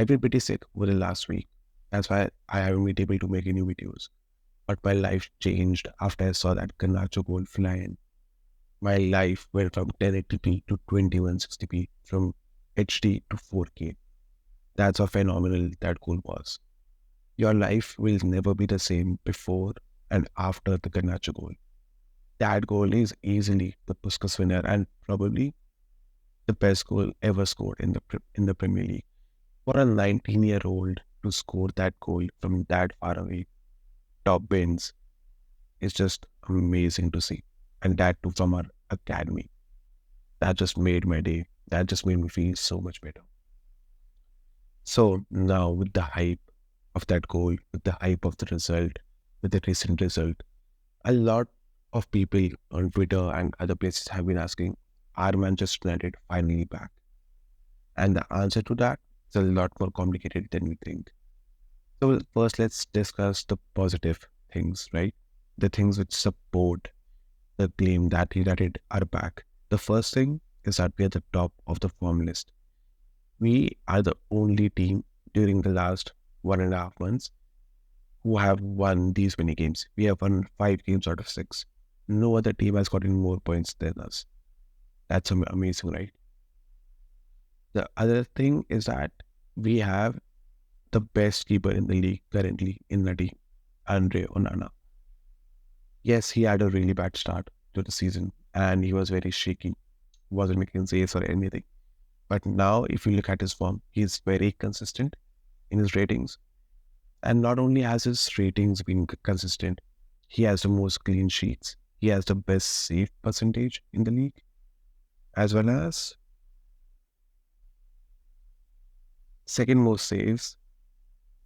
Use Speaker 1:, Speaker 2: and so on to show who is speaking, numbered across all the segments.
Speaker 1: I've been pretty sick over the last week. That's why I haven't been able to make any videos. But my life changed after I saw that Garnacho goal fly in. My life went from 1080p to 2160p, from HD to 4K. That's how phenomenal that goal was. Your life will never be the same before and after the Garnacho goal. That goal is easily the Puskas winner and probably the best goal ever scored in the Premier League. For a 19-year-old to score that goal from that far away, top bins, is just amazing to see. And that too from our academy. That just made my day. That just made me feel so much better. So now with the hype of that goal, with the hype of the result, with the recent result, a lot of people on Twitter and other places have been asking, are Manchester United finally back? And the answer to that is a lot more complicated than we think. So first, let's discuss the positive things, right? The things which support the claim that United are back. The first thing is that we are the top of the form list. We are the only team during the last 1.5 months who have won these many games. We have won 5 games out of 6. No other team has gotten more points than us. That's amazing, right? The other thing is that we have the best keeper in the league currently in the team, Andre Onana. Yes, he had a really bad start to the season and he was very shaky, wasn't making saves or anything. But now, if you look at his form, he's very consistent in his ratings. And not only has his ratings been consistent, he has the most clean sheets. He has the best save percentage in the league, as well as second most saves,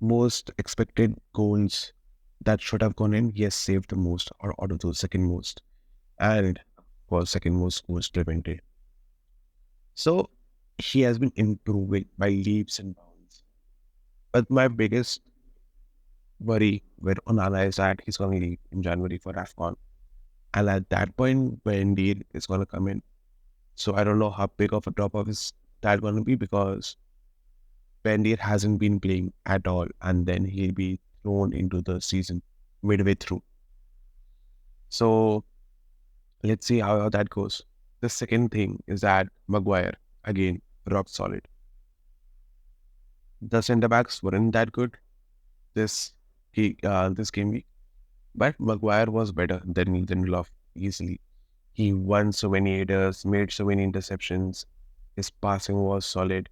Speaker 1: most expected goals that should have gone in. He has saved the most, or out of those, second most, and was second most goals prevented. So he has been improving by leaps and bounds. But my biggest worry with Onana is that he's going to leave in January for AFCON. And at that point, Bendir is going to come in. So I don't know how big of a drop off is that going to be, because Bendir hasn't been playing at all. And then he'll be thrown into the season midway through. So let's see how that goes. The second thing is that Maguire, again, rock solid. The centre backs weren't that good this this game week, but Maguire was better than Lindelof easily. He won so many headers, made so many interceptions. His passing was solid.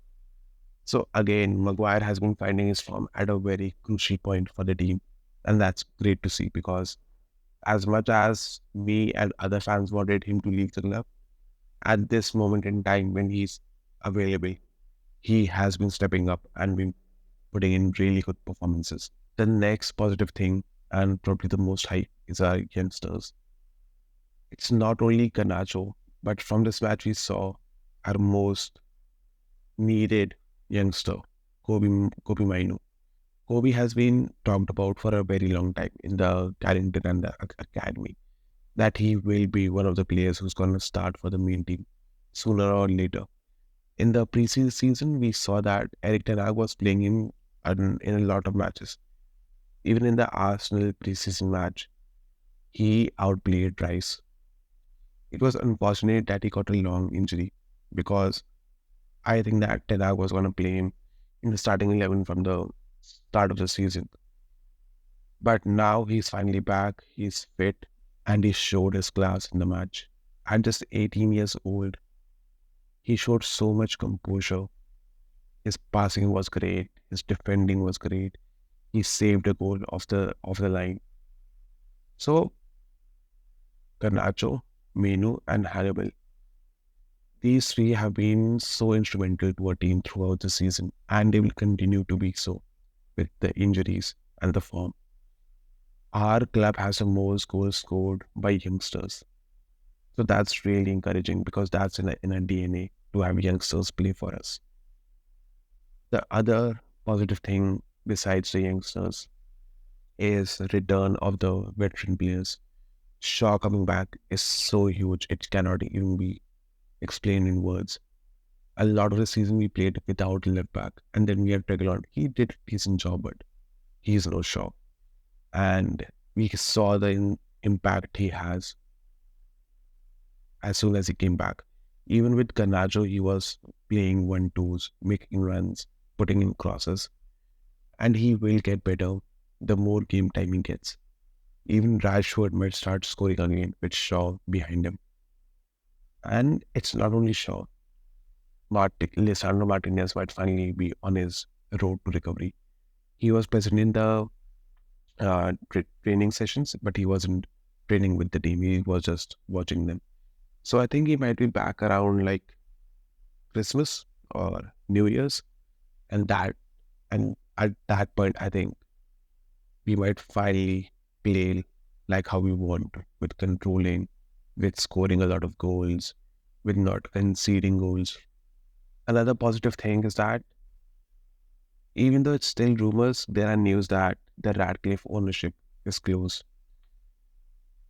Speaker 1: So again, Maguire has been finding his form at a very crucial point for the team, and that's great to see, because as much as me and other fans wanted him to leave the club, at this moment in time when he's available, he has been stepping up and been putting in really good performances. The next positive thing, and probably the most hype, is our youngsters. It's not only Garnacho, but from this match we saw our most needed youngster, Kobe Mainu. Kobe has been talked about for a very long time in the Carrington and the academy, that he will be one of the players who's going to start for the main team sooner or later. In the preseason season, we saw that Eric Ten Hag was playing him in a lot of matches. Even in the Arsenal preseason match, he outplayed Rice. It was unfortunate that he got a long injury, because I think that Ten Hag was going to play him in the starting 11 from the start of the season. But now he's finally back, he's fit, and he showed his class in the match. At just 18 years old, he showed so much composure. His passing was great, his defending was great. He saved a goal off the line. So Garnacho, Menu, and Hannibal, these three have been so instrumental to our team throughout the season, and they will continue to be so with the injuries and the form. Our club has the most goals scored by youngsters. So that's really encouraging, because that's in a DNA to have youngsters play for us. The other positive thing besides the youngsters is the return of the veteran players. Shaw coming back is so huge, it cannot even be explained in words. A lot of the season we played without a left back, and then we had Reguilon. He did a decent job, but he's no Shaw. And we saw the impact he has as soon as he came back. Even with Garnacho, he was playing 1-2s, making runs, putting in crosses, and he will get better the more game time he gets. Even Rashford might start scoring again with Shaw behind him. And it's not only Shaw. Lisandro Martinez might finally be on his road to recovery. He was present in the training sessions, but he wasn't training with the team. He was just watching them. So I think he might be back around like Christmas or New Year's, and at that point, I think we might finally play like how we want, with controlling, with scoring a lot of goals, with not conceding goals. Another positive thing is that even though it's still rumors, there are news that the Radcliffe ownership is close.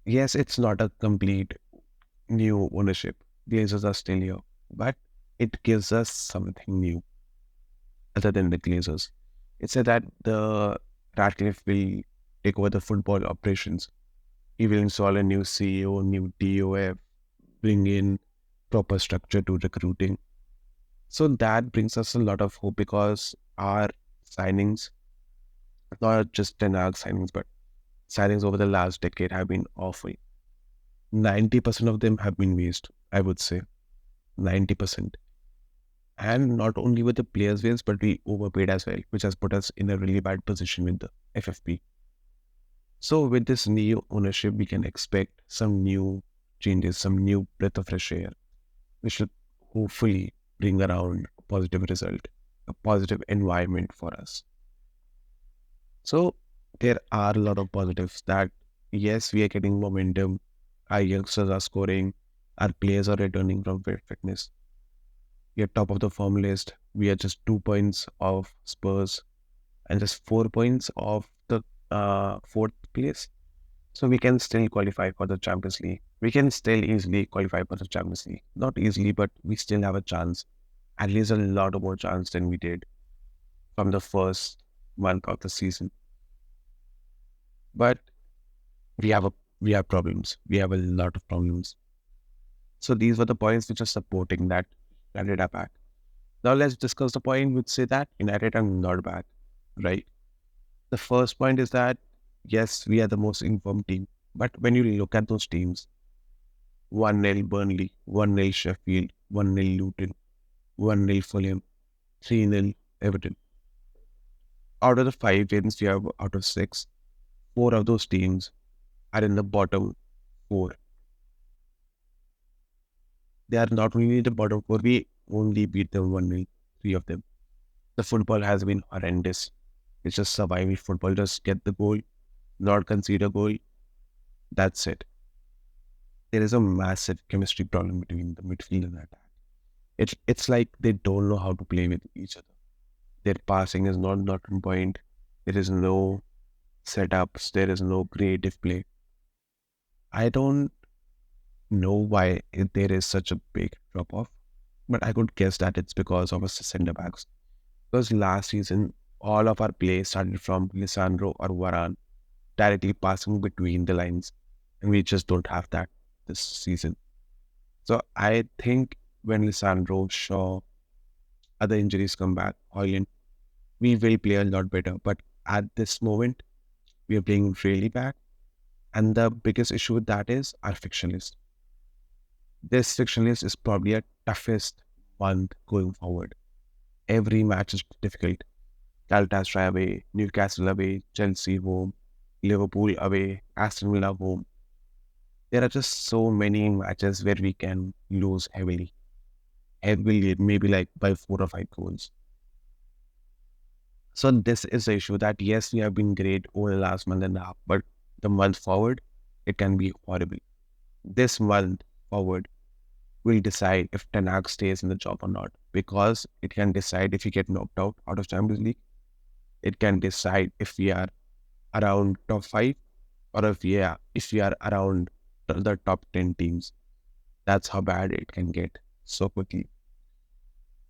Speaker 1: Yes, it's not a complete new ownership. The Glazers are still here, but it gives us something new other than the Glazers. It said that the Radcliffe will take over the football operations. He will install a new CEO, new DOF, bring in proper structure to recruiting. So that brings us a lot of hope because our signings, not just Ten Hag signings, but signings over the last decade have been awful. 90% of them have been waste, I would say. 90%. And not only with the players' waste, but we overpaid as well, which has put us in a really bad position with the FFP. So with this new ownership, we can expect some new changes, some new breath of fresh air, which should hopefully bring around a positive result, a positive environment for us. So there are a lot of positives that yes, we are getting momentum. Our youngsters are scoring. Our players are returning from fitness. We are top of the form list. We are just 2 points of Spurs and just 4 points of the fourth place. So we can still qualify for the Champions League. We can still easily qualify for the Champions League. Not easily, but we still have a chance. At least a lot more chance than we did from the first month of the season. But we have a we have problems. We have a lot of problems. So these were the points which are supporting that United are back. Now let's discuss the point which say that United are not back, right? The first point is that yes, we are the most informed team. But when you look at those teams, 1-0 Burnley, 1-0 Sheffield, 1-0 Luton, 1-0 Fulham, 3-0 Everton. Out of the 5 wins we have out of 6, 4 of those teams are in the bottom 4. They are not only in the bottom 4, we only beat them 1-0, 3 of them. The football has been horrendous. It's just survival football. Just get the goal, not concede a goal. That's it. There is a massive chemistry problem between the midfield and attack. It's like they don't know how to play with each other. Their passing is not on point. There is no setups. There is no creative play. I don't know why there is such a big drop off, but I could guess that it's because of us centre backs. Because last season, all of our play started from Lisandro or Varane directly passing between the lines, and we just don't have that this season. So I think when Lisandro, Shaw, other injuries come back, Hoyland, we will play a lot better. But at this moment, we are playing really bad. And the biggest issue with that is our fixture list. This fixture list is probably our toughest month going forward. Every match is difficult. Galatasaray away, Newcastle away, Chelsea home, Liverpool away, Aston Villa home. There are just so many matches where we can lose heavily. Heavily, maybe like by 4 or 5 goals. So this is the issue that yes, we have been great over the last month and a half, but the month forward, it can be horrible. This month forward will decide if Ten Hag stays in the job or not, because it can decide if we get knocked out of Champions League. It can decide if we are around top 5 or if we are around the top 10 teams. That's how bad it can get so quickly.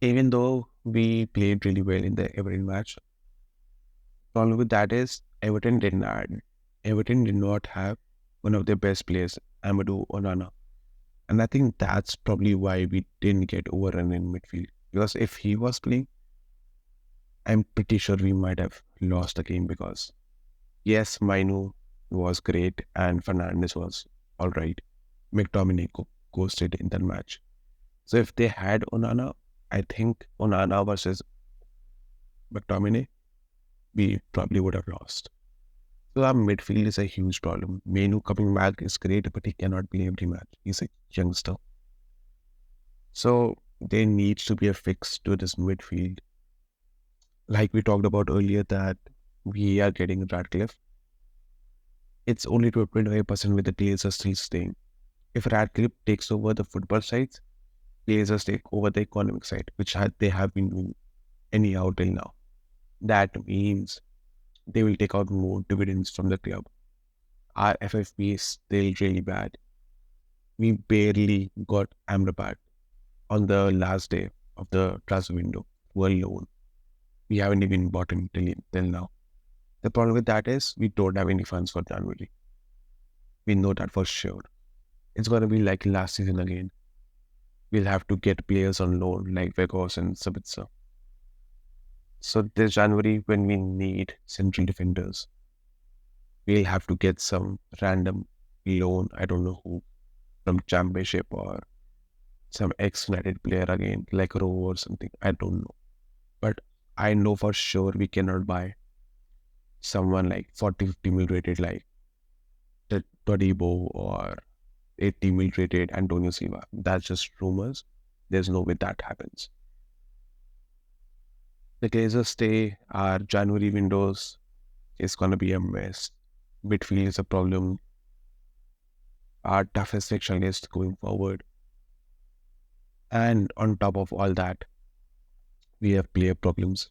Speaker 1: Even though we played really well in the Everton match, problem with that is Everton did not have one of their best players, Amadou Onana. And I think that's probably why we didn't get overrun in midfield. Because if he was playing, I'm pretty sure we might have lost the game because yes, Mainu was great and Fernandes was all right. McTominay ghosted in that match. So if they had Onana, I think Onana versus McTominay, we probably would have lost. So our midfield is a huge problem. Menu coming back is great, but he cannot play every match. He's a youngster. So there needs to be a fix to this midfield. Like we talked about earlier that we are getting Radcliffe. It's only to 25% with the Glazers still staying. If Radcliffe takes over the football sides, Glazers take over the economic side, which they have been doing anyhow till now. That means they will take out more dividends from the club. Our FFP is still really bad. We barely got Amrabat on the last day of the transfer window who are loan. We haven't even bought him till now. The problem with that is we don't have any funds for January. We know that for sure. It's going to be like last season again. We'll have to get players on loan like Vegos and Sabitzer. So this January, when we need central defenders, we'll have to get some random loan, I don't know who, from Championship or some ex-United player again, like Rowe or something. I don't know. But I know for sure we cannot buy someone like 40, 50 mil rated like the Todibo or 80 mil rated Antonio Silva. That's just rumors. There's no way that happens. The Glazers stay, our January windows is going to be a mess. Midfield is a problem. Our toughest section list going forward. And on top of all that, we have player problems.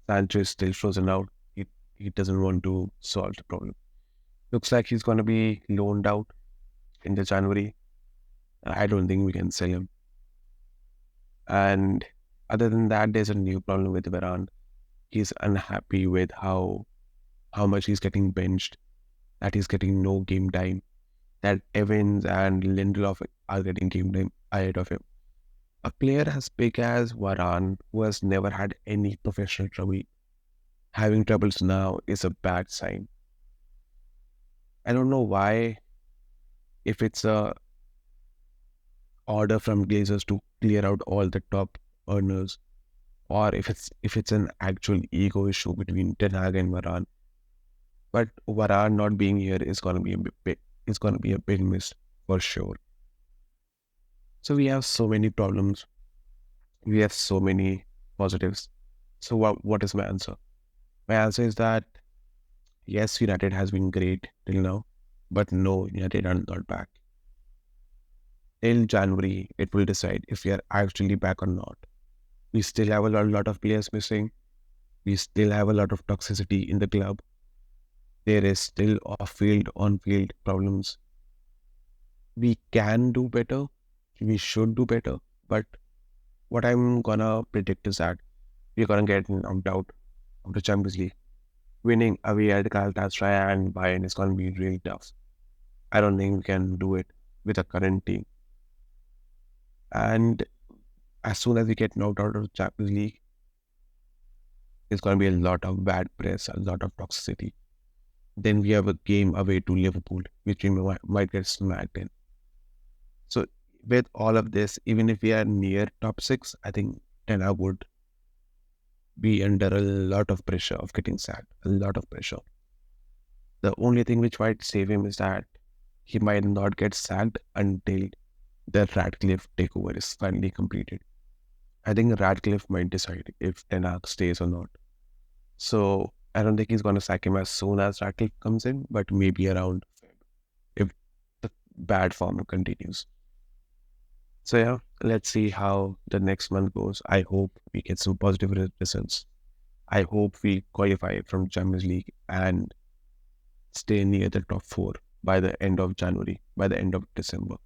Speaker 1: Sanchez is still frozen out. He doesn't want to solve the problem. Looks like he's going to be loaned out in the January. I don't think we can sell him. And other than that, there's a new problem with Varane. He's unhappy with how much he's getting benched, that he's getting no game time, that Evans and Lindelof are getting game time ahead of him. A player as big as Varane, who has never had any professional trouble, having troubles now is a bad sign. I don't know why, if it's a order from Glazers to clear out all the top earners, or if it's an actual ego issue between Ten Hag and Varane. But Varane not being here is gonna be a big miss for sure. So we have so many problems. We have so many positives. So what is my answer? My answer is that yes, United has been great till now, but no, United are not back. Till January, it will decide if we are actually back or not. We still have a lot of players missing. We still have a lot of toxicity in the club. There is still off-field, on-field problems. We can do better. We should do better. But what I'm gonna predict is that we're gonna get knocked out of the Champions League. Winning away at Galatasaray and Bayern is gonna be really tough. I don't think we can do it with the current team. And as soon as we get knocked out of the Champions League, there's going to be a lot of bad press, a lot of toxicity. Then we have a game away to Liverpool, which we might get smacked in. So with all of this, even if we are near top 6, I think Ten Hag would be under a lot of pressure of getting sacked, a lot of pressure. The only thing which might save him is that he might not get sacked until the Radcliffe takeover is finally completed. I think Radcliffe might decide if Ten Hag stays or not. So I don't think he's going to sack him as soon as Radcliffe comes in, but maybe around Feb, if the bad form continues. So yeah, let's see how the next month goes. I hope we get some positive results. I hope we qualify from Champions League and stay near the top 4 by the end of January, by the end of December.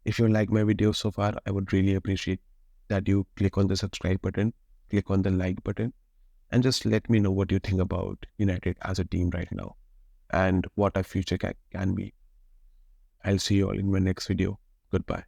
Speaker 1: If you like my video so far, I would really appreciate that you click on the subscribe button, click on the like button, and just let me know what you think about United as a team right now and what our future can be. I'll see you all in my next video. Goodbye.